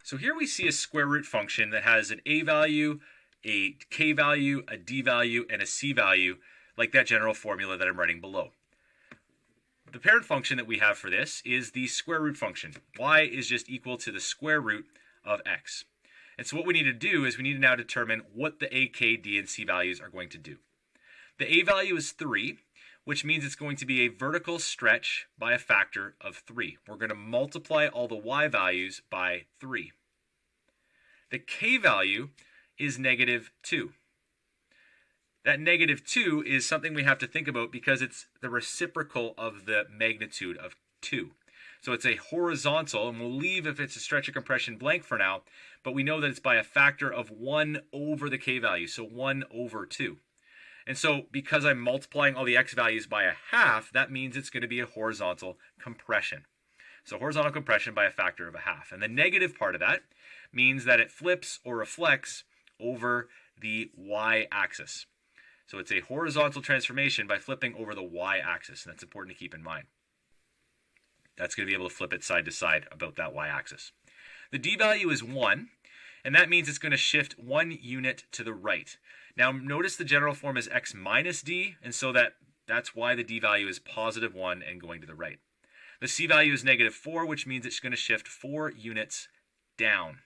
So here we see a square root function that has an a value, a k value, a d value, and a c value, like that general formula that I'm writing below. The parent function that we have for this is the square root function. Y is just equal to the square root of x. And so what we need to do is we need to now determine what the a, k, d, and c values are going to do. The a value is 3, which means it's going to be a vertical stretch by a factor of 3. We're going to multiply all the y values by 3. The k value is -2. That -2 is something we have to think about because it's the reciprocal of the magnitude of 2. So it's a horizontal, and we'll leave if it's a stretch of compression blank for now, but we know that it's by a factor of 1 over the k value, so 1 over 2. And so because I'm multiplying all the x values by a half, that means it's going to be a horizontal compression. So horizontal compression by a factor of a half. And the negative part of that means that it flips or reflects over the y-axis. So it's a horizontal transformation by flipping over the y-axis, and that's important to keep in mind. That's going to be able to flip it side to side about that y-axis. The d value is 1, and that means it's going to shift 1 unit to the right. Now notice the general form is x minus d, and so that's why the d value is +1 and going to the right. The c value is -4, which means it's going to shift 4 units down.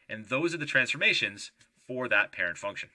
And those are the transformations for that parent function.